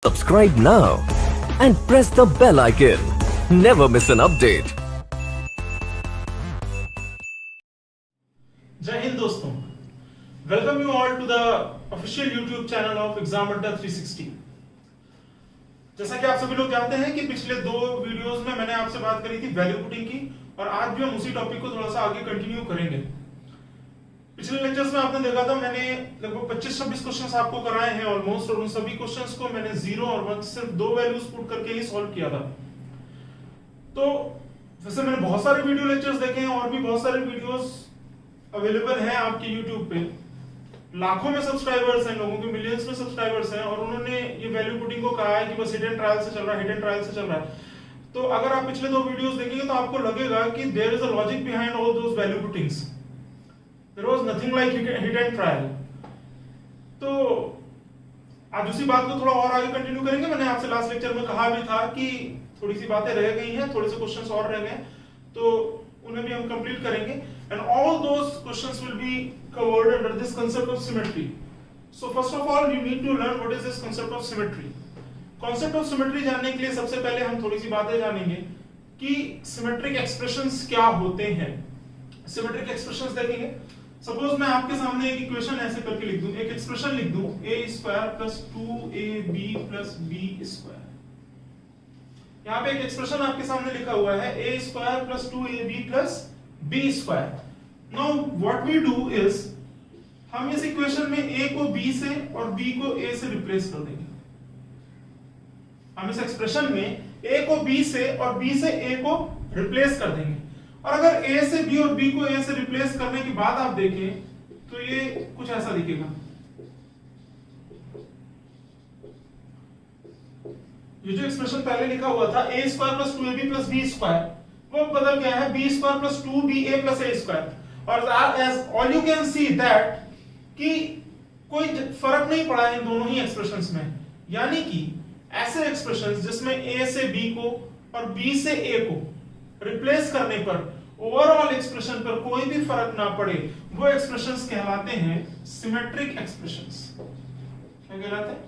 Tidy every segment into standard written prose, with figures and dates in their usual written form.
Subscribe now and press the bell icon. Never miss an update. जय हिंद दोस्तों, welcome you all to the official YouTube channel of Exam Adda 360। जैसा कि आप सभी लोग जानते हैं कि पिछले दो वीडियोस में मैंने आपसे बात करी थी वैल्यू पुटिंग की, और आज भी हम उसी टॉपिक को थोड़ा सा आगे कंटिन्यू करेंगे। पिछले लेक्चर्स में आपने देखा था मैंने लगभग 25-26 क्वेश्चंस आपको कराए हैं ऑलमोस्ट, और उन सभी क्वेश्चंस को मैंने 0 और 1 सिर्फ दो वैल्यूज पुट करके ही सॉल्व किया था। तो वैसे मैंने बहुत सारे वीडियो लेक्चर्स देखे हैं और भी बहुत सारे वीडियोस अवेलेबल हैं आपके यूट्यूब पे। लाखों में सब्सक्राइबर्स हैं, लोगों के मिलियंस में सब्सक्राइबर्स हैं, और उन्होंने ये वैल्यू पुटिंग को कहा है कि बस हिट एंड ट्रायल से चल रहा है, हिट एंड ट्रायल से चल रहा है। तो अगर आप पिछले दो वीडियोस देखेंगे तो आपको लगेगा कि there is a logic behind all those value puttings. There was nothing like hit and trial। तो आज उसी बात को थोड़ा और आगे कंटिन्यू करेंगे। मैंने आपसे लास्ट लेक्चर में कहा भी था कि थोड़ी सी बातें रह गई हैं, थोड़े से क्वेश्चंस और रह गए, तो उन्हें भी हम कंप्लीट करेंगे। And all those questions will be covered under this concept of symmetry. So first of all you need to learn what is this concept of symmetry. Concept of symmetry जानने के लिए सबसे पहले हम थोड़ी सी बातें जानेंगे कि सिमेट्रिक एक्सप्रेशंस क्या होते हैं। सिमेट्रिक एक्सप्रेशंस देखेंगे। सपोज मैं आपके सामने एक इक्वेशन ऐसे करके लिख दूं, एक एक्सप्रेशन लिख दूं a² + 2ab + b²। यहां पे एक एक्सप्रेशन आपके सामने लिखा हुआ है a² + 2ab + b²। Now what we do is हम इस इक्वेशन में a को b से और b को a से रिप्लेस कर देंगे। हम इस एक्सप्रेशन में a को b से और b से a को रिप्लेस कर देंगे। और अगर a से b और b को a से रिप्लेस करने के बाद आप देखें तो ये कुछ ऐसा दिखेगा। ये जो एक्सप्रेशन पहले लिखा हुआ था a² + 2ab + b², वो बदल गया है b² + 2ba + a²। और as all you can see that कि कोई फर्क नहीं पड़ा इन दोनों ही एक्सप्रेशंस में। यानी कि ऐसे एक्सप्रेशंस जिसमें a से b को और b से a को रिप्लेस करने पर ओवरऑल एक्सप्रेशन पर कोई भी फर्क ना पड़े, वो एक्सप्रेशंस कहलाते हैं सिमेट्रिक एक्सप्रेशंस। क्या कहलाते हैं?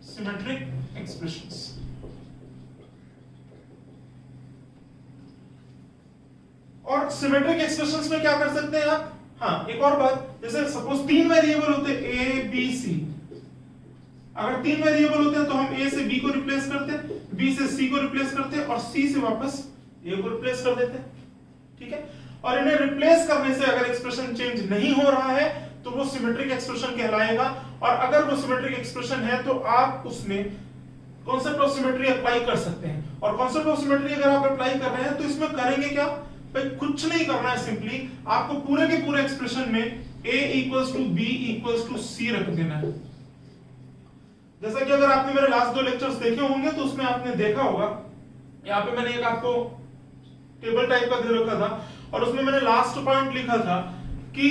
Symmetric expressions. और सिमेट्रिक एक्सप्रेशंस में क्या कर सकते हैं आप? हाँ, एक और बात, जैसे सपोज 3 वेरिएबल होते a b c। अगर 3 वेरिएबल होते हैं तो हम a से b को रिप्लेस करते, b से c को रिप्लेस करते और c से वापस a को रिप्लेस कर देते। ठीक है, और इन्हें रिप्लेस करने से अगर एक्सप्रेशन चेंज नहीं हो रहा है तो वो सिमेट्रिक एक्सप्रेशन कहलाएगा। और अगर वो सिमेट्रिक एक्सप्रेशन है तो आप उसमें कॉन्सेप्ट ऑफ सिमेट्री अप्लाई कर सकते हैं। और कॉन्सेप्ट ऑफ सिमेट्री अगर आप अप्लाई कर रहे हैं तो इसमें करेंगे क्या? भाई कुछ नहीं करना है, सिंपली आपको पूरे के पूरे एक्सप्रेशन में a = b = c रख देना है। जैसा कि अगर आपने मेरे लास्ट दो लेक्चर्स देखे होंगे तो उसमें आपने देखा होगा, यहाँ पे मैंने एक आपको टेबल टाइप का दे रखा था और उसमें मैंने लास्ट पॉइंट लिखा था कि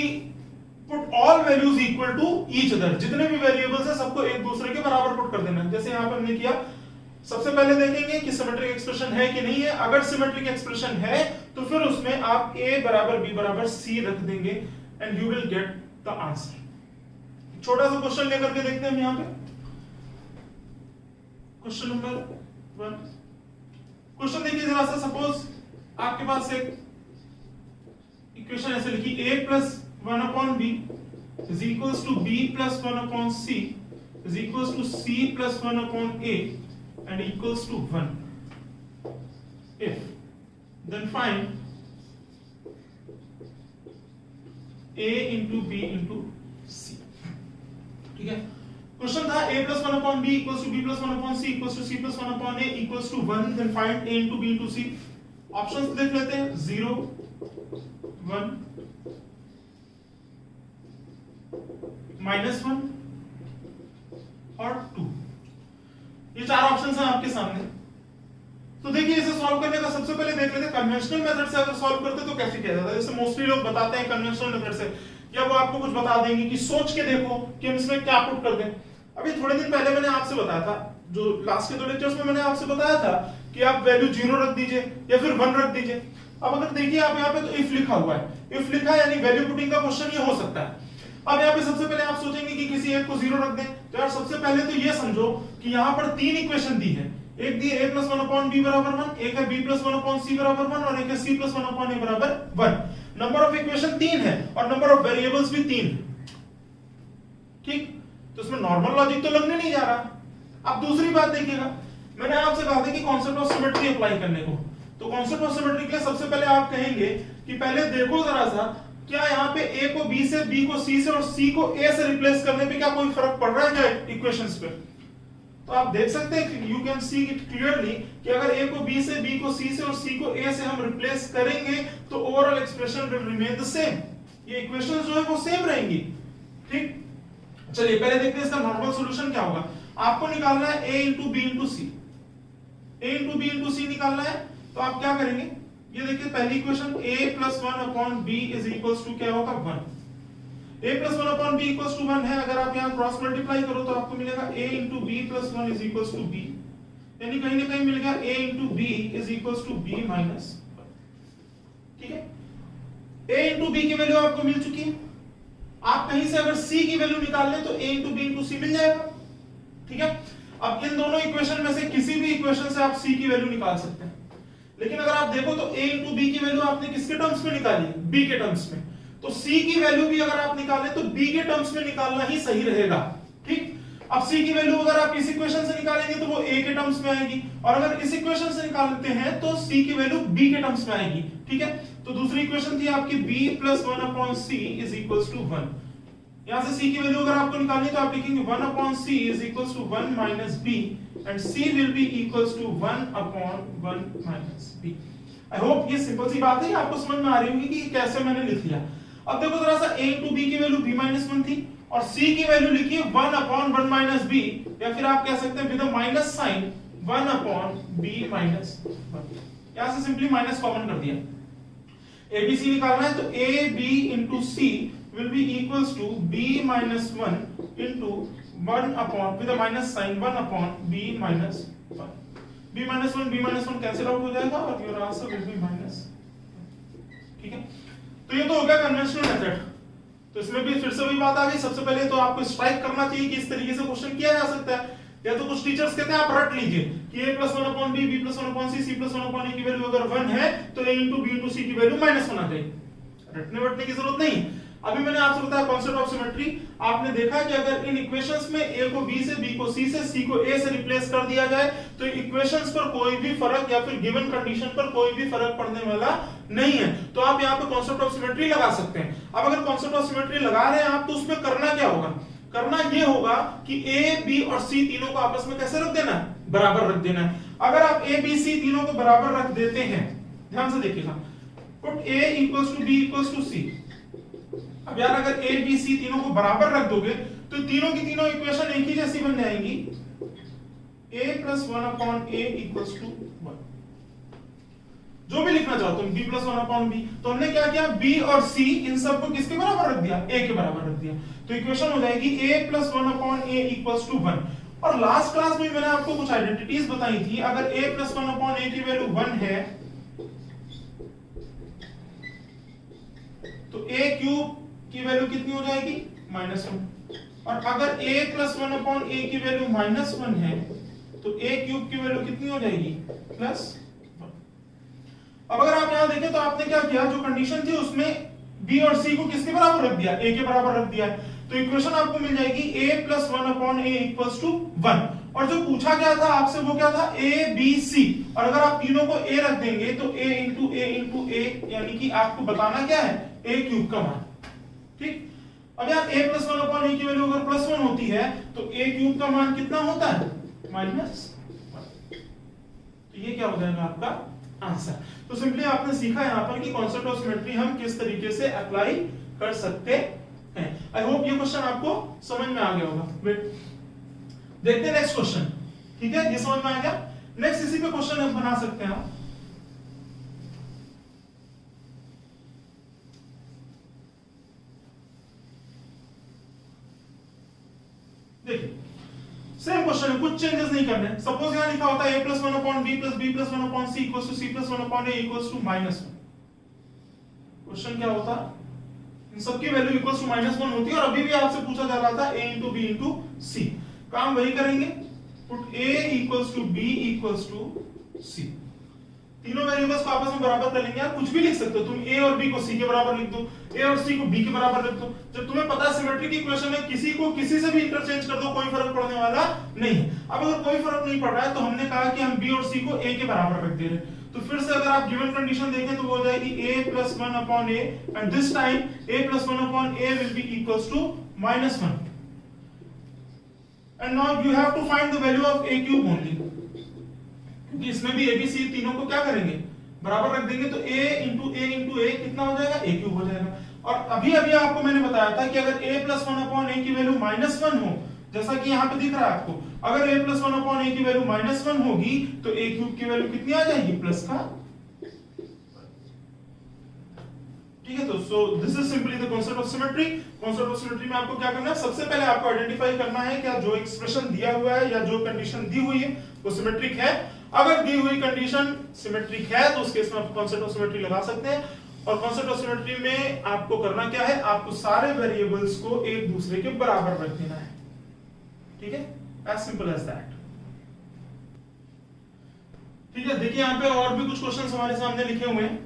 put all values equal to each other. जितने भी वेरिएबल्स हैं सबको एक दूसरे के बराबर पुट कर देना। जैसे यहाँ पर हमने किया, सबसे पहले देखेंगे कि सिमेट्रिक एक्सप्रेशन है कि नहीं है। अगर सिमेट्रिक एक्सप्रेशन है तो फिर उसमें आप a = b = c रख देंगे and you will get the answer. छोटा सा क्वेश्चन लेकर के देखते हैं हम यहाँ पे। Question number 1। क्वेश्चन देखिए जरा सा। सपोज आपके पास एक इक्वेशन ऐसे लिखी a + 1/b is equals to b + 1/c is equals to c + 1/a and equals to 1 if then find a into b into c। ठीक है, क्वेश्चन था a + 1/b equals to b + 1/c equals to c + 1/a equals to 1 then find a into b into c। Options देख लेते हैं, 0 1 -1 और 2। ये चार options हैं आपके सामने। तो देखिए इसे सॉल्व करने का सबसे पहले देख लेते हैं कन्वेंशनल मेथड से अगर सॉल्व करते तो कैसे किया जाता है। जैसे मोस्टली लोग बताते हैं कन्वेंशनल मेथड से, या वो आपको कुछ बता देंगे कि सोच के देखो कि हम इसमें क्या पुट कर दें। अभी थोड़े दिन पहले मैंने आपसे बताया था, जो लास्ट के दो लेक्चर्स में मैंने आपसे बताया था कि आप वैल्यू 0 रख दीजिए या फिर 1 रख दीजिए। अब अगर देखिए आप यहाँ पे तो इफ लिखा हुआ है, इफ लिखा है यानी वैल्यू पुटिंग का क्वेश्चन ये हो सकता है। अब यहाँ पे सबसे पहले आप सोचेंगे कि किसी एक को 0 रख दें, तो यार सबसे पहले तो ये समझो कि यहाँ पर 3 इक्वेशन दी है। एक दी a + 1/b बराबर 1, एक है b + 1/c बराबर 1 और एक है c + 1/a बराबर 1। नंबर ऑफ इक्वेशन 3 है और नंबर ऑफ वेरिएबल्स भी 3 है। ठीक, तो इसमें नॉर्मल लॉजिक तो लगने नहीं जा रहा। अब दूसरी बात देखिएगा, मैंने आपसे कहा था कि कॉन्सेप्ट ऑफ सिमेट्री अप्लाई करने को, तो कॉन्सेप्ट ऑफ सिमेट्री के लिए सबसे पहले आप कहेंगे कि पहले देखो जरा सा, क्या यहाँ पे a को b से, b को c से और c को a से रिप्लेस करने पे क्या कोई फर्क पड़ रहा है क्या इक्वेशंस पे? तो आप देख सकते हैं, you can see it clearly कि अगर a को b से, b को c से और c को a से हम रिप्लेस करेंगे तो overall expression will remain the same. ये इक्वेशंस जो है वो सेम रहेंगी। ठीक, चलिए पहले देखते हैं इसका नॉर्मल सॉल्यूशन क्या होगा। आपको निकालना है a into b into c, a into b into c निकालना है। तो आप क्या करेंगे, ये देखिए पहली equation a + 1/b is equals to क्या होगा 1। a + 1/b इक्वल्स टू 1 है। अगर आप यहाँ क्रॉस मल्टीप्लाई करो तो आपको मिलेगा a into b + 1 is equals to b, यानी कहीं ना कहीं मिल गया a into b is equals to b - 1। ठीक है, a इंटू b की वैल्यू आपको मिल चुकी है। आप कहीं से अगर c की वैल्यू निकाल लें तो a into b into c मिल जाएगा। ठीक है, अब इन दोनों इक्वेशन में से किसी भी इक्वेशन से आप c की वैल्यू निकाल सकते हैं, लेकिन अगर आप देखो तो a इंटू b की वैल्यू आपने किसके टर्म्स में निकाली, b के टर्म्स में, तो c की वैल्यू भी अगर आप निकालें तो b के टर्म्स में निकालना ही सही रहेगा। ठीक, अब c की वैल्यू अगर आप इस इक्वेशन से निकालेंगे तो वो a के टर्म्स में आएगी, और अगर इस इक्वेशन से निकालते हैं तो c की वैल्यू b के टर्म्स में आएगी। ठीक है, तो दूसरी इक्वेशन थी आपकी b + 1/c is equals to 1। यहां से c की वैल्यू अगर आपको निकालनी है तो आप लिखेंगे 1/c is equals to 1 - b and c will be equals to 1/1 - b। I hope ये सिंपल सी बात है, आपको समझ में आ रही होगी कि कैसे मैंने लिख लिया। अब देखो जरा सा, a into b की वैल्यू b - 1 थी और c की वैल्यू लिखिए 1/1 - b, या फिर आप कह सकते हैं with a minus sign 1/b - 1। यहां से सिंपली माइनस कॉमन कर दिया। a b c निकालना है तो a b into c will be equals to b - 1 into 1 with a minus sign 1/b - 1। b - 1 cancel out हो जाएगा और your answer will be minus. ठीक है, तो ये तो हो गया कन्वेंशनल मेथड। तो इसमें भी फिर से वही बात आ गई, सबसे पहले तो आपको स्ट्राइक करना चाहिए कि इस तरीके से क्वेश्चन किया जा सकता है, या तो कुछ टीचर्स कहते हैं आप रट लीजिए कि a + 1/b, b + 1/c, c + 1/a की वैल्यू अगर 1 है तो a * b * c की वैल्यू -1 आ जाएगी। रटने वटने की जरूरत नहीं। अभी मैंने आपसे बताया कॉन्सेप्ट ऑफ सिमेट्री। आपने देखा कि अगर इन इक्वेशंस में a को b से, b को c से, c को a से रिप्लेस कर दिया जाए तो इक्वेशंस पर कोई भी फर्क या फिर गिवन कंडीशन पर कोई भी फर्क पड़ने वाला नहीं है। तो आप यहाँ पे कॉन्सेप्ट ऑफ सिमेट्री लगा सकते हैं। अब अगर कॉन्सेप्ट ऑफ सिमेट्री लगा रहे हैं आप, तो उसमें करना क्या होगा, करना ये होगा कि a, b और c तीनों को आपस में कैसे रख देना है, बराबर रख देना है। अगर आप a, b, c तीनों को बराबर रख देते हैं, ध्यान से देखिएगा, पुट a = b = c। अब यार अगर a, b, c तीनों को बराबर रख दोगे तो तीनों की तीनों इक्वेशन एक ही जैसी बन जाएंगी, a + 1/a = 1। जो भी लिखना चाहो तुम, b + 1/b। तो हमने क्या किया, b और c इन सबको किसके बराबर रख दिया, a के बराबर रख दिया। तो इक्वेशन हो जाएगी a + 1/a = 1। और लास्ट क्लास में मैंने आपको कुछ आइडेंटिटीज बताई थी। अगर a + 1/a की वैल्यू 1 है तो a³ की वैल्यू कितनी हो जाएगी, -1। और अगर a + 1/a की वैल्यू -1 है तो a³ की वैल्यू कितनी हो जाएगी, +1। अब अगर आप यहां देखें तो आपने क्या किया, जो कंडीशन थी उसमें b और c को किसके बराबर रख दिया, a के बराबर रख दिया। तो इक्वेशन आपको मिल जाएगी a + 1/a = 1। और जो पूछा गया था आपसे वो क्या था, a, b, c। और अगर आप तीनों को a रख देंगे तो a × a, यानी कि आपको बताना क्या है, a³ का मान। ठीक, अब यार a + 1/a की वैल्यू अगर +1 होती है तो a³ का मान कितना होता है, -1। तो ये क्या हो जाएगा आपका आंसर। तो सिंपली आपने सीखा यहाँ पर कि कॉन्सेप्ट ऑफ सिमेट्री हम किस तरीके से अप्लाई कर सकते हैं। आई होप ये क्वेश्चन आपको समझ में आ गया होगा। वेट, देखते हैं नेक्स्ट क्वेश्चन। ठीक है, ये समझ में आ गया। नेक्स्ट इसी पे क्वेश्चन हम बना सकते हैं। देखिए सेम क्वेश्चन है, कुछ चेंजेस नहीं करने। सपोज यहां लिखा होता है a + 1/b + b + 1/c = c + 1/a = -1। Question क्या होता, इन सबकी वैल्यू इक्वल्स टू -1 होती है। और अभी भी आपसे पूछा जा रहा था a into b into c, काम वही करेंगे, put a equals to b equals to c. तीनों वेरिएबल्स को आपस में बराबर कर लेंगे। आप कुछ भी लिख सकते हो, तुम a और b को c के बराबर लिख दो, a और c को b के बराबर लिख दो। जब तुम्हें पता है सिमेट्री की इक्वेशन है, किसी को किसी से भी इंटरचेंज कर दो, कोई फर्क पड़ने वाला नहीं है। अब अगर कोई फर्क नहीं पड़ रहा है तो हमने कहा कि हम b और c को a के बराबर रख दे रहे हैं। तो फिर से अगर आप गिवन कंडीशन देखें तो वो हो जाएगी a plus 1 upon a, and this time a plus 1 upon a will be equals to -1, and now you have to find the value of a cube only, क्योंकि इसमें भी a b c तीनों को क्या करेंगे, बराबर रख देंगे। तो a into a कितना हो जाएगा, a क्यूब हो जाएगा। और अभी अभी आपको मैंने बताया था कि अगर a plus 1 upon a की वैल्यू -1 हो, जैसा कि यहाँ पे दिख रहा है आपको, अगर a plus 1 upon a की वैल्यू -1 होगी तो a क्यूब की वैल्यू कितनी आ जाएगी, प्लस का। ठीक है, तो so this is simply the concept of symmetry. Concept of symmetry में आपको क्या करना है, सबसे पहले आपको आइडेंटिफाई करना है क्या जो एक्सप्रेशन दिया हुआ है या जो कंडीशन दी हुई है वो सिमेट्रिक है। अगर दी हुई कंडीशन सिमेट्रिक है तो उस केस में आप कांसेप्ट ऑफ सिमेट्री लगा सकते हैं। और कांसेप्ट ऑफ सिमेट्री में आपको करना क्या है, आपको सारे वेरिएबल्स को एक दूसरे के बराबर रख देना है। ठीक है, as simple as that। ठीक है, देखिए यहाँ पे और भी कुछ क्वेश्चंस हमारे सामने लिखे हुए हैं।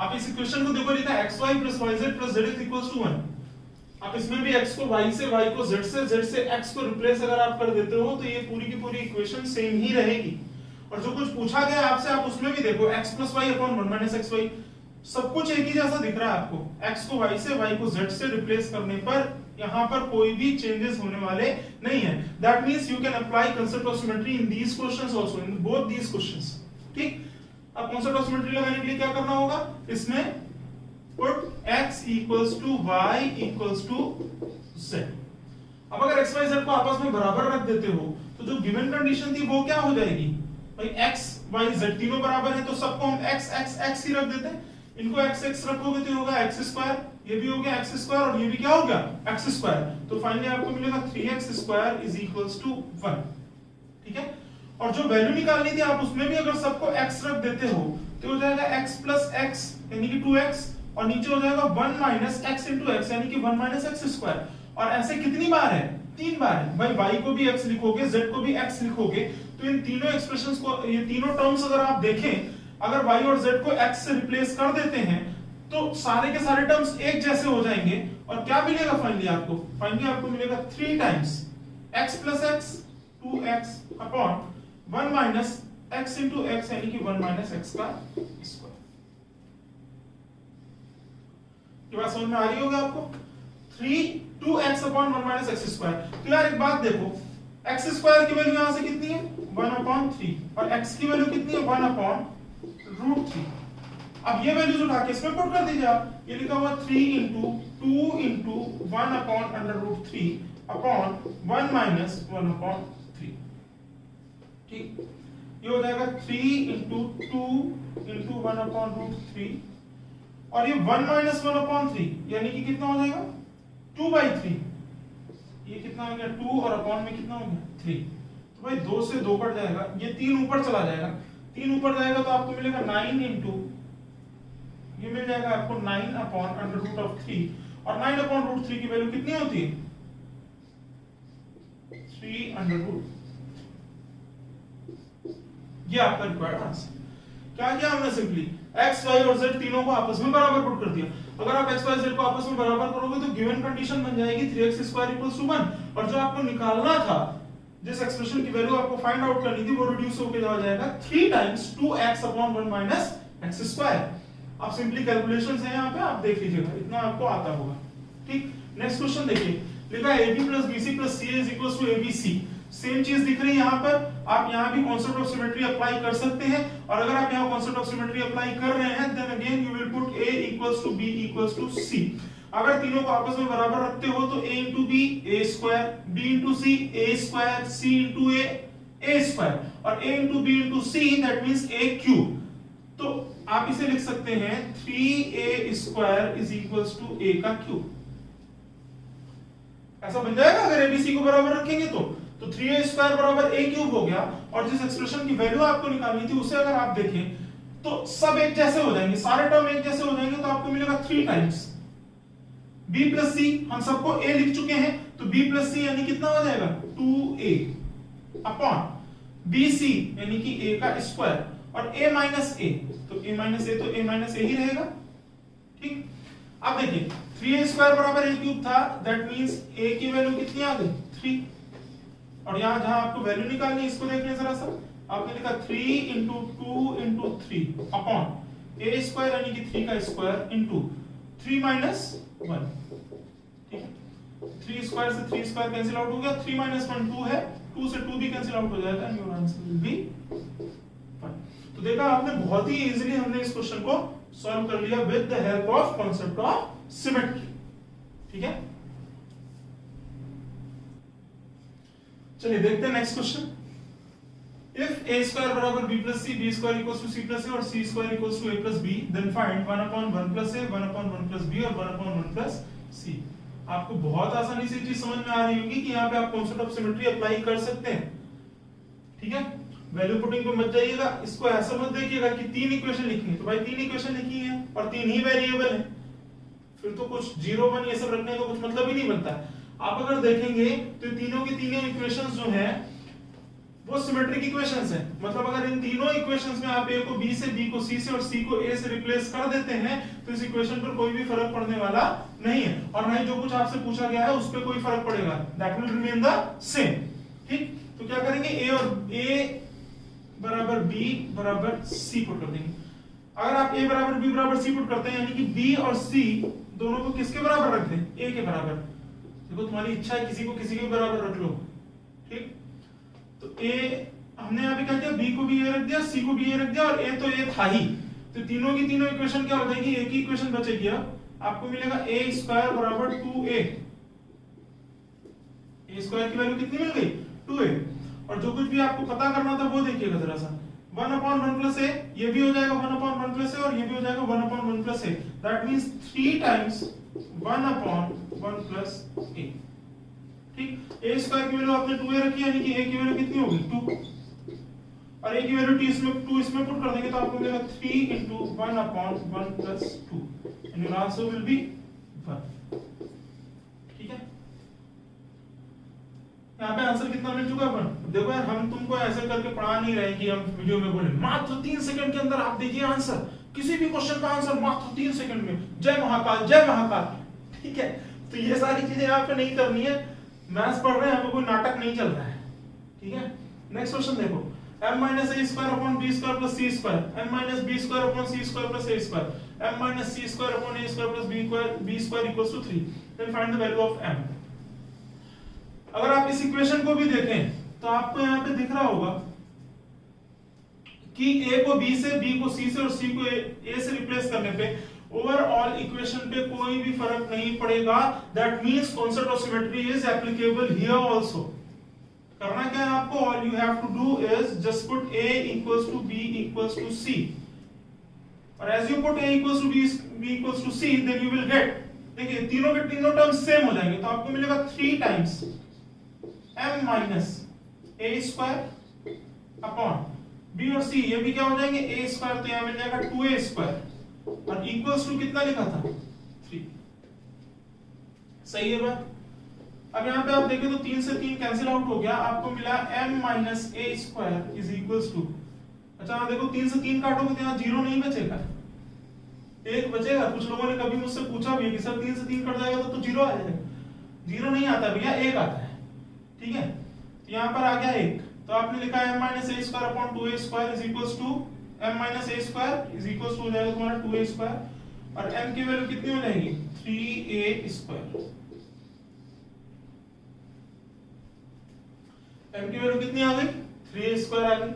आप इस इक्वेशन को देखो, लिखा है xy plus yz plus zx equals to 1। आप इसमें भी x को y से, y को z से x को रिप्लेस अगर आप कर देते हो तो ये पूरी की पूरी इक्वेशन सेम ही रहेगी। और जो कुछ पूछा गया आपसे, आप उसमें भी देखो x plus y upon 1 minus xy, सब कुछ एक ही जैसा दिख रहा है आपको। x को y से, y को z से रिप्लेस करने पर यहाँ पर कोई भी चेंजेस होने वाले नहीं है। That means you can apply concept of symmetry in these questions also, in both these questions. ठीक, अब कांसेप्ट ऑफ सिमेट्री लगाने के लिए क्या करना होगा, इसमें put x equals to y equals to z। अब अगर x y z को आपस में बराबर रख देते हो तो जो गिवन कंडीशन थी वो क्या हो जाएगी भाई, x y z तीनों बराबर है तो सबको हम x x x ही रख देते हैं। इनको x x रखोगे तो होगा x स्क्वायर, ये भी हो गया x स्क्वायर और ये भी क्या हो गया x स्क्वायर। तो फाइनली आपको मिलेगा 3x square is equals to 1। ठीक है, और जो वैल्यू निकालनी थी आप उसमें भी अगर सबको x रख देते हो तो हो जाएगा x प्लस x यानी कि 2x, और नीचे हो जाएगा 1 माइनस x इंटू x यानी कि 1 माइनस x स्क्वायर। और ऐसे कितनी बार है, 3 बार है भाई। y को भी x लिखोगे, z को भी x लिखोगे, तो इन तीनों एक्सप्रेशंस को, ये तीनों टर्म्स अगर आप देखें, अगर y और z को x से रिप्लेस कर देते हैं तो सारे के सारे टर्म्स एक जैसे हो जाएंगे। और क्या मिलेगा फाइनली आपको मिलेगा 3 times x plus x 2x upon 1 minus x into x यानी कि 1 माइनस x का स्क्वायर। ये बात समझ में आ रही होगी आपको, 2x upon 1 minus x square. तो यार एक बात देखो, x स्क्वायर की वैल्यू यहां से कितनी है 1 अपॉन 3 और x की वैल्यू कितनी है 1 अपॉन रूट 3। अब ये वैल्यूज उठा के इसमें पुट कर दीजिए आप। ये लिखा हुआ 3 into 2 into 1 upon under root 3 upon 1 minus 1 upon 3। ठीक, ये हो जाएगा 3 इंटू 2 इंटू 1 अपॉन रूट 3 और ये 1 माइनस 1 अपॉन 3 यानी कि कितना हो जाएगा 2/3। ये कितना हो गया 2 और अपॉन में कितना हो गया 3। तो भाई 2 से 2 कट जाएगा, ये 3 ऊपर चला जाएगा, 3 ऊपर जाएगा तो आपको मिलेगा 9 इंटू, ये मिल जाएगा आपको 9 अपॉन अंडर रूट ऑफ 3 और 9 अपॉन रूट 3 की वैल्यू कितनी होती है 3 अंडर रूट। ये आपका रिक्वायर्ड आंसर। क्या किया हमने, सिंपली x y और z तीनों को आपस में बराबर पुट कर दिया। अगर आप x y z को आपस में बराबर करोगे तो गिवन कंडीशन बन जाएगी 3x स्क्वायर इक्वल्स टू 1 और जो आपको निकालना था, जिस एक्सप्रेशन की वैल्यू आपको फाइंड आउट करनी थी वो रिड्यूस होकर जा जाएगा 3 times 2x upon 1 minus x square. आप सिंपली कैलकुलेशंस हैं यहाँ पे, आप देख लीजिएगा, इतना आपको आता होगा। ठीक, नेक्स्ट क्वेश्चन देखिए, लिखा है AB plus BC plus CA is equals to ABC। Same चीज दिख रही है यहाँ पर। आप यहाँ भी कॉन्सेप्ट ऑफ सिमेट्री अप्लाई कर सकते हैं और अगर आप यहाँ कॉन्सेप्ट ऑफ सिमेट्री अप्लाई कर रहे हैं then again you will put A equals to B equals to C। अगर तीनों को आपस में बराबर रखते हो तो A into B A square, B into C A square, C into A square और A into B into C that means A cube. तो आप इसे लिख सकते हैं 3a square is equals to a का क्यूब। ऐसा बन जाएगा अगर abc को बराबर रखेंगे तो 3a स्क्वायर बराबर a क्यूब हो गया। और जिस एक्सप्रेशन की वैल्यू आपको निकालनी थी उसे अगर आप देखें तो सब एक जैसे हो जाएंगे, सारे टर्म एक जैसे हो जाएंगे तो आपको मिलेगा 3 टाइम्स b प्लस सी, हम सबको a लिख चुके हैं, तो b प्लस सी यानी कितना हो जाएगा 2a अपॉन bc यानी कि a का स्क्वायर और a माइनस a, तो a माइनस a तो a माइनस a ही रहेगा। ठीक, अब देखिए 3a स्क्वायर बराबर a क्यूब था, दैट मींस a की वैल्यू कितनी आ गई 3, और यहां जहां आपको वैल्यू निकालनी है इसको देखिए जरा सा, आपने लिखा 3 into 2 into 3 upon a square यानी कि 3 का स्क्वायर इंटू 3 माइनस 1। ठीक है, 3 स्क्वायर से 3 स्क्वायर कैंसिल आउट हो गया, 3 माइनस 1 2 है, 2 से 2 भी कैंसिल आउट हो जाएगा, and your answer will be 1। तो देखा आपने, बहुत ही इजीली हमने इस क्वेश्चन को सॉल्व कर लिया with the help of concept of symmetry. ठीक है, चलिए देखते हैं next question. If a square बराबर b plus c, b square equals to c plus a और c square equals to a plus b, then find 1 upon 1 plus a, 1 upon 1 plus b और 1 upon 1 plus c। आपको बहुत आसानी से चीज समझ में आ रही होगी कि यहाँ पे आप कॉन्सेप्ट ऑफ सिमेट्री अप्लाई कर सकते हैं। ठीक है, वैल्यू पुटिंग पे मत जाइएगा, इसको ऐसा मत देखिएगा कि 3 इक्वेशन लिखी है, तो भाई 3 इक्वेशन लिखी है और 3 ही वेरिएबल है, फिर तो कुछ 0 1 ये सब रखने का कुछ मतलब ही नहीं बनता। आप अगर देखेंगे तो तीनों की तीनों इक्वेशंस जो हैं वो सिमेट्रिक इक्वेशंस हैं, मतलब अगर इन तीनों इक्वेशंस में आप a को b से, b को c से और c को a से रिप्लेस कर देते हैं तो इस इक्वेशन पर कोई भी फर्क पड़ने वाला नहीं है, और नहीं जो कुछ आपसे पूछा गया है उस पर कोई फर्क पड़ेगा, that will remain the same. ठीक, तो क्या करेंगे, a बराबर b बराबर c पुट कर देंगे। अगर आप a बराबर b बराबर c पुट करते हैं यानी कि b और c दोनों को किसके बराबर रख दें, a के बराबर। देखो तुम्हारी इच्छा है किसी को किसी के बराबर रख लो। ठीक, तो a हमने यहाँ पे क्या किया, b को भी a रख दिया, c को भी a रख दिया और a तो a था ही, तो तीनों की तीनों इक्वेशन क्या हो जाएगी, एक ही इक्वेशन बचेगी। आपको मिलेगा a स्क्वायर बराबर 2a, a स्क्वायर की वैल्यू कितनी मिल गई 2a, और जो कुछ भी आपको पता करना था वो देखिएगा जरा सा, 1 upon 1 plus a, ये भी हो जाएगा 1 upon 1 plus a और ये भी हो जाएगा 1 upon 1 plus a, that means 3 times 1 upon 1 plus a। ठीक, a स्क्वायर की वैल्यू आपने 2a रखी यानी कि a की वैल्यू कितनी होगी 2, और a की वैल्यू 2 इसमें पुट कर देंगे तो आपको मिलेगा 3 into 1 upon 1 plus 2 and your answer will be 1। ठीक है, यहाँ पे आंसर कितना मिल चुका है 1। देखो यार, हम तुमको ऐसे करके पढ़ा नहीं रहे कि हम वीडियो में बोले मात्र 3 सेकंड के अंदर आप दीजिए आंसर, किसी भी क्वेश्चन का आंसर मात्र 3 सेकंड में, जय महाकाल जय महाकाल। ठीक है, तो ये सारी चीजें यहाँ पे नहीं करनी है, मैथ्स पढ़ रहे हैं, हमें कोई नाटक नहीं चल रहा है। ठीक है, नेक्स्ट क्वेश्चन देखो, m minus a square upon b square plus c square, m minus b square upon c square plus a square, m minus c square upon a square plus b square equals to 3, then find the value of m। अगर आप इस equation को भी देखें तो आपको यहाँ पे दिख रहा होगा कि a को b से, b को c से और c को a से रिप्लेस करने पे ओवरऑल इक्वेशन पे कोई भी फर्क नहीं पड़ेगा, that means concept of symmetry is applicable here also. करना क्या है आपको, all you have to do is just put a equals to b equals to c, और as you put a equals to b equals to c then you will get, देखिए तीनों के तीनों terms same हो जाएंगे, तो आपको मिलेगा 3 times m minus a square upon b और c, ये भी क्या हो जाएंगे a स्क्वायर, तो यहां मिल जाएगा 2a स्क्वायर, और इक्वल्स टू कितना लिखा था 3। सही है बात। अब यहाँ पे आप देखें तो 3 से 3 कैंसिल आउट हो गया, आपको मिला m minus a square is equals to, अच्छा देखो 3 से 3 काटोगे तो यहाँ 0 नहीं बचेगा, 1 बचेगा। कुछ लोगों ने कभी मुझसे पूछा भी कि सर 3 से 3 कट जाएगा तो 0 आ जाएगा, 0 नहीं आता भैया, 1 आता है। ठीक है, तो यहाँ पर आ गया 1, तो आपने लिखा m minus a square upon 2a square is equals to m minus a square is equals to हो जाएगा तुम्हारा 2a square, और m की वैल्यू कितनी हो जाएगी 3a square, m की वैल्यू कितनी आ गई 3a square आ गई।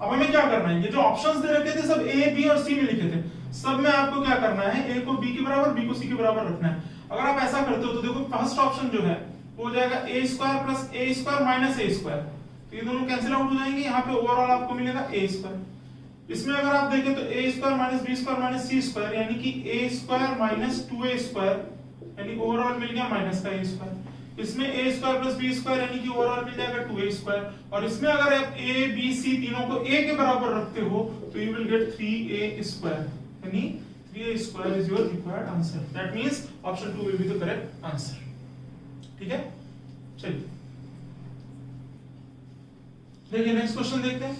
अब हमें क्या करना है, ये जो ऑप्शंस दे रखे थे सब a b और c में लिखे थे, सब में आपको क्या करना है, a को b के बराबर b को c के बराबर रखना है। अगर आप ऐसा करते हो तो देखो फर्स्ट ऑप्शन जो है वो हो जाएगा a square plus a square minus a square, तो ये दोनों कैंसिल आउट हो जाएंगे, यहाँ पे ओवरऑल आपको मिलेगा a स्क्वायर। इसमें अगर आप देखें तो a square minus b square minus c square यानी कि a square minus 2a square, यानी ओवरऑल मिल गया माइनस का a स्क्वायर। इसमें a square plus b square यानी कि ओवरऑल मिल जाएगा 2a स्क्वायर, और इसमें अगर आप a b c तीनों को a के बराबर रखते हो तो you will get 3a square, यानी 3a square is your required answer. That means option 2 will be the correct answer. ठीक है, चलिए देखिए नेक्स्ट क्वेश्चन देखते हैं।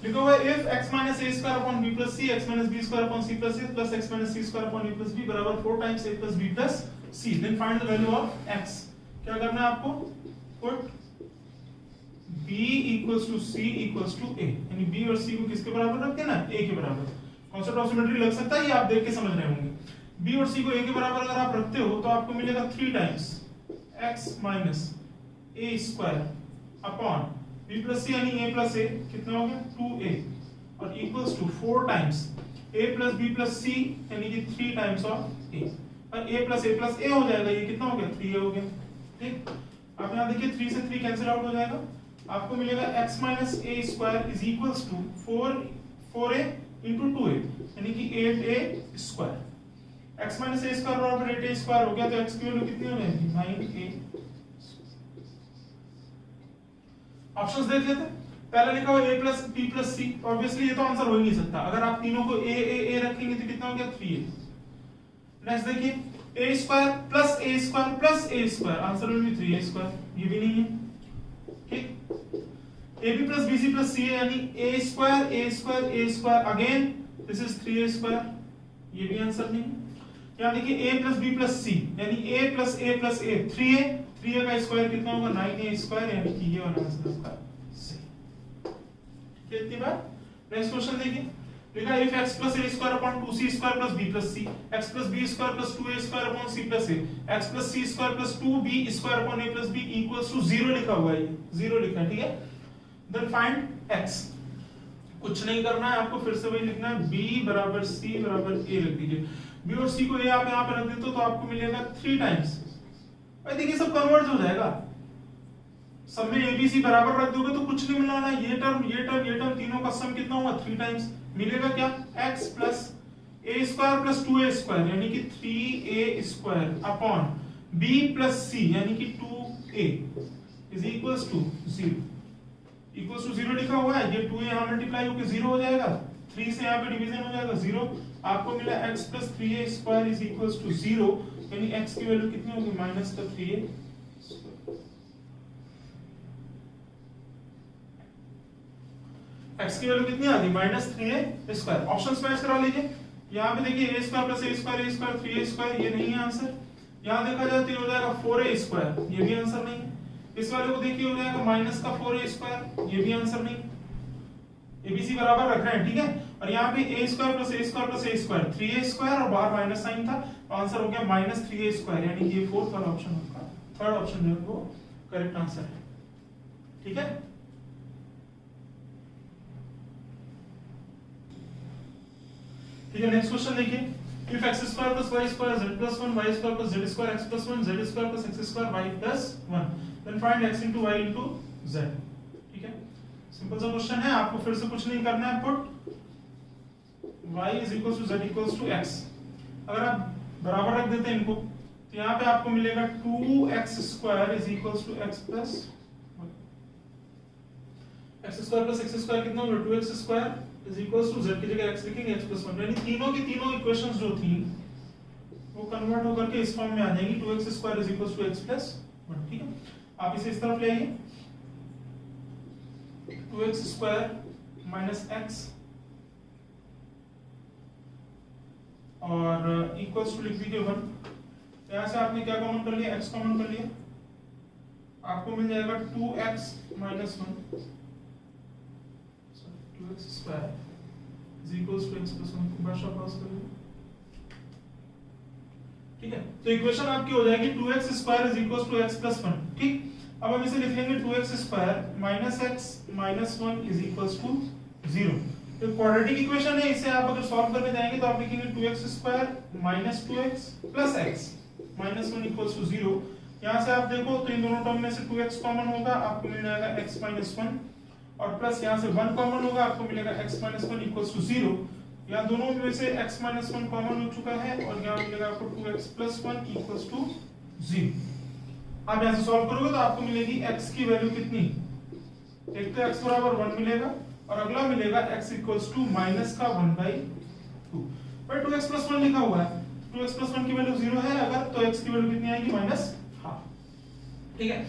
लिखा हुआ है if x minus a square upon b plus c, x minus b square upon c plus a plus x minus c square upon a plus b बराबर 4 times a plus b plus c, then find the value of x। क्या करना है आपको? Put b equals to c equals to a, यानी b और c को किसके बराबर रख देना? a के बराबर। कॉन्सेप्ट ऑफ सिमेट्री लग सकता है, ये आप देख के समझ रहे होंगे। b और c को a के बराबर अगर आप रखते हो तो आपको मिलेगा 3 times x minus a square upon b plus c यानी a plus a कितना हो गया 2a और equals to 4 times a plus b plus c यानी कि 3 times of a, और a plus a हो जाएगा, ये कितना हो गया 3a हो गया। ठीक, आप यहाँ देखिए 3 से 3 कैंसिल आउट हो जाएगा, आपको मिलेगा x minus a square is equals to 4a into 2a यानी कि 8a square। x minus a square बराबर 8a square हो गया, तो x की वैल्यू कितनी हो जाएगी 9a। ऑप्शंस देख लेते हैं। पहला लिखा हुआ a plus b plus c, obviously ये तो आंसर हो ही नहीं सकता, अगर आप तीनों को a रखेंगे तो कितना हो गया 3a। नेक्स्ट देखिए a square plus a square plus a square, answer will be 3a square, ये भी नहीं है। ठीक, ab plus bc plus ca यानी a square again this is 3a square, ये भी आंसर नहीं। यहाँ देखिए a plus b plus c यानी a plus a 3a का स्क्वायर कितना होगा 9a स्क्वायर, यानी कि ये वाला आंसर आपका सही। कितनी बार? नेक्स्ट क्वेश्चन देखिए, लिखा है if x plus a square upon 2c square plus b plus c, x plus b square plus 2a square upon c plus a, x plus c square plus 2b square upon a plus b equals to 0 लिखा हुआ है, 0 लिखा है, ठीक है। Then find x, कुछ नहीं करना है आपको, फिर से वही लिखना है b बराबर c बराबर a रख दीजिए। b और c को a आप यहाँ पे रख देते हो तो आपको मिलेगा 3 टाइम्स, भाई देखिए सब कन्वर्ट हो जाएगा, सब में abc बराबर रख दोगे तो कुछ नहीं मिलना है, ये टर्म तीनों का सम कितना हुआ 3 टाइम्स, मिलेगा क्या x plus a square plus 2a square यानी कि 3a square upon b plus c यानी कि 2a is equals to 0, equals to 0 लिखा हुआ है, ये 2a यहाँ मल्टीप्लाई होकर 0 हो जाएगा, 3 से यहाँ पे डिवीजन हो जाएगा 0, आपको मिला x plus 3a square is equals to 0, यानी x की वैल्यू कितनी होगी माइनस का 3a। x की वैल्यू कितनी आ गई minus 3a square. Options match करा लीजिए, यहाँ पे देखिए a square plus a square 3a square, ये नहीं है आंसर। यहाँ देखा जाए तो हो जाएगा 4a स्क्वायर, ये भी आंसर नहीं है। इस वाले को देखिए हो जाएगा माइनस का 4a स्क्वायर, ये भी आंसर नहीं। abc बराबर रख रहे हैं, ठीक है, और यहाँ पे a square plus a square plus a square 3a square और बाहर माइनस साइन था, तो आंसर हो गया माइनस 3a स्क्वायर, यानी ये फोर्थ वाला ऑप्शन आपका, थर्ड ऑप्शन जो है वो करेक्ट आंसर है, ठीक है। ठीक है, नेक्स्ट क्वेश्चन देखिए, if x square plus y square z plus 1 y square plus z square x plus 1 z square plus x square y plus 1, then find x into y into z। ठीक है, simple सा question है, आपको फिर से कुछ नहीं करना है, put y is equals to z equals to x, अगर आप बराबर रख देते हैं इनको तो यहाँ पे आपको मिलेगा 2x square is equals to x plus 1, x square plus x square कितना होगा 2x square is equals to z की जगह x लिखेंगे x plus 1, यानी तीनों की तीनों इक्वेशंस जो थी वो कन्वर्ट होकर के इस फॉर्म में आ जाएंगी, 2x square is equals to x plus 1, ठीक है। आप इसे इस तरफ ले आइए, 2x square minus x और इक्वल्स टू लिख दीजिए 1, यहाँ से आपने क्या कॉमन कर लिया, x कॉमन कर लिया, आपको मिल जाएगा 2x minus 1 2x square is equals to x plus 1 को ब्रश अक्रॉस करिए, ठीक है। तो इक्वेशन आपकी हो जाएगी 2x square is equals to x plus 1, ठीक। अब हम इसे लिख लेंगे 2x square minus x minus 1 is equals to 0। तो क्वाड्रेटिक इक्वेशन है, इसे आप अगर सॉल्व करने जाएंगे तो आप लिखेंगे 2x square minus 2x plus x minus 1 equals to 0। यहाँ से आप देखो तो इन दोनों टर्म में से 2x कॉमन होगा, आपको मिल जाएगा x minus 1 और प्लस यहाँ से 1 कॉमन होगा, आपको मिलेगा x minus 1 equals to 0। यहाँ दोनों में से x minus 1 कॉमन हो चुका है और यहाँ मिलेगा आपको 2x plus 1 equals to 0। आप यहाँ से सॉल्व करोगे तो आपको मिलेगी x की वैल्यू कितनी, एक तो x बराबर 1 मिलेगा और अगला मिलेगा x equals to माइनस का 1/2। पर 2x प्लस 1 लिखा हुआ है, 2x प्लस 1 की वैल्यू 0 है अगर, तो x की वैल्यू कितनी आएगी माइनस हाफ। ठीक है,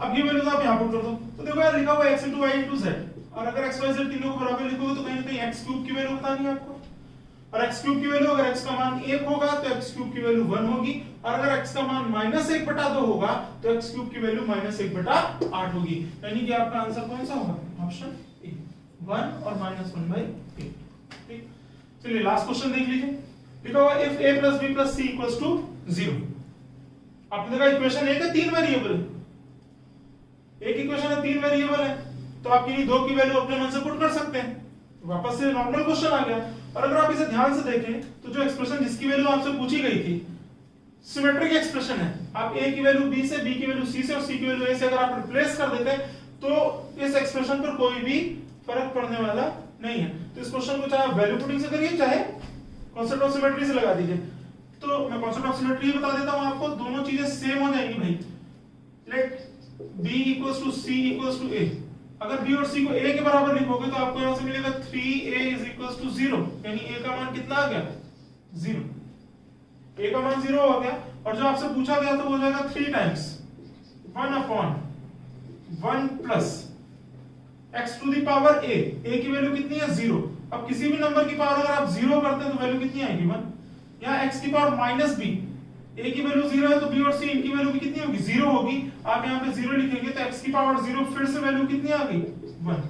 अब ये वैल्यूज आप यहाँ पुट कर दो, तो देखो यार लिखा हुआ है x into y into z, और अगर x y z तीनों को बराबर लिखोगे तो कहीं ना कहीं x क्यूब की वैल्यू बतानी है आपको, और x क्यूब की वैल्यू अगर x का मान 1 होगा तो x क्यूब की वैल्यू 1 होगी, और अगर x का मान -1/2 होगा तो x क्यूब की वैल्यू -1/8 होगी, यानी कि आपका आंसर कौन सा होगा, ऑप्शन ए 1 और -1/8। ठीक, चलिए लास्ट क्वेश्चन देख लीजिए, लिखा हुआ if a plus b plus c equals to 0। आपने देखा इक्वेशन एक है 3 वेरिएबल, एक इक्वेशन है 3 वेरिएबल है, तो आप किन्हीं दो की वैल्यू अपने मन से पुट कर सकते हैं, वापस से नॉर्मल क्वेश्चन आ गया। और अगर आप इसे ध्यान से देखें तो जो एक्सप्रेशन जिसकी वैल्यू आपसे पूछी गई थी सिमेट्रिक एक्सप्रेशन है, आप a की वैल्यू b से, b की वैल्यू c से और c की वैल्यू a से अगर आप रिप्लेस कर देते तो इस एक्सप्रेशन पर कोई भी फर्क पड़ने वाला नहीं है। तो इस क्वेश्चन को चाहे आप वैल्यू पुटिंग से करिए चाहे कांसेप्ट ऑफ सिमेट्री से लगा दीजिए। तो मैं कांसेप्ट ऑफ सिमेट्री बता देता हूं आपको, दोनों चीजें सेम हो जाएंगी भाई। Let b equals to c equals to a, अगर b और c को a के बराबर लिखोगे तो आपको यहां से मिलेगा 3a is equals to 0, यानी a का मान कितना आ गया 0, a का मान 0 हो गया, और जो आपसे पूछा गया तो वो हो जाएगा 3 times 1 upon 1 plus x to the power a, a की वैल्यू कितनी है 0। अब किसी भी नंबर की पावर अगर आप 0 करते हैं तो वैल्यू कितनी आएगी 1, यहाँ x की पावर माइनस b, a की वैल्यू 0 है तो b और c इनकी वैल्यू भी कितनी होगी 0 होगी, आप यहाँ पे 0 लिखेंगे तो x की पावर 0 फिर से वैल्यू कितनी आ गई 1।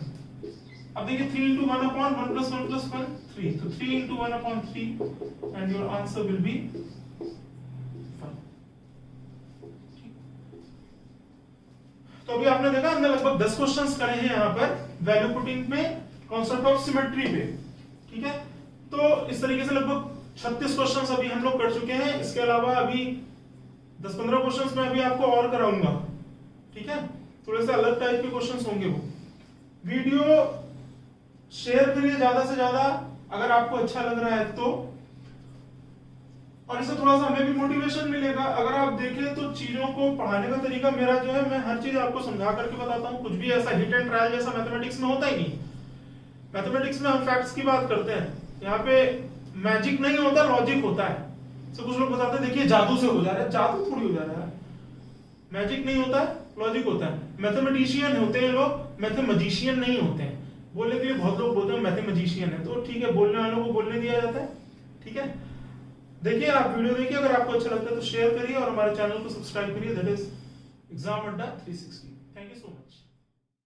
अब देखिए 3 into 1 upon 1 plus 1 plus 1 3, तो 3 into 1 upon 3 and your answer will be 1। तो अभी आपने देखा हमने लगभग 10 क्वेश्चंस करे हैं यहाँ पर वैल्यू पुटिंग में कॉन्सेप्ट ऑफ सिमेट्री पे। ठीक है, तो इस तरीके से लगभग 36 क्वेश्चंस अभी हम लोग कर चुके हैं, इसके अलावा अभी 10-15 क्वेश्चंस मैं अभी आपको और कराऊंगा। ठीक है, थोड़े से अलग टाइप के क्वेश्चंस होंगे वो। वीडियो शेयर करिए ज्यादा से ज्यादा अगर आपको अच्छा लग रहा है तो, और इससे थोड़ा सा हमें भी मोटिवेशन मिलेगा। अगर आप देखें तो चीजों को पढ़ाने का तरीका मेरा जो है, मैं हर चीज आपको समझा करके बताता हूँ, कुछ भी ऐसा हिट एंड ट्रायल जैसा मैथमेटिक्स में होता ही नहीं। मैथमेटिक्स में हम फैक्ट्स की बात करते हैं, यहाँ पे मैजिक नहीं होता, लॉजिक होता है। तो कुछ लोग बताते हैं देखिए जादू से हो जा रहा है, जादू थोड़ी हो जा रहा है, मैजिक नहीं होता है, लॉजिक होता है। मैथमेटिशियन होते हैं लोग, मैथमेजिशियन नहीं होते हैं। बोलने के लिए बहुत लोग बोलते हैं मैथमेजिशियन है, तो ठीक है, बोलने वालों को बोलने दिया जाता है। ठीक है, देखिए आप वीडियो देखिए, अगर आपको अच्छा लगता है तो शेयर करिए और हमारे चैनल को सब्सक्राइब करिए, that is exam Adda 360। Thank you so much.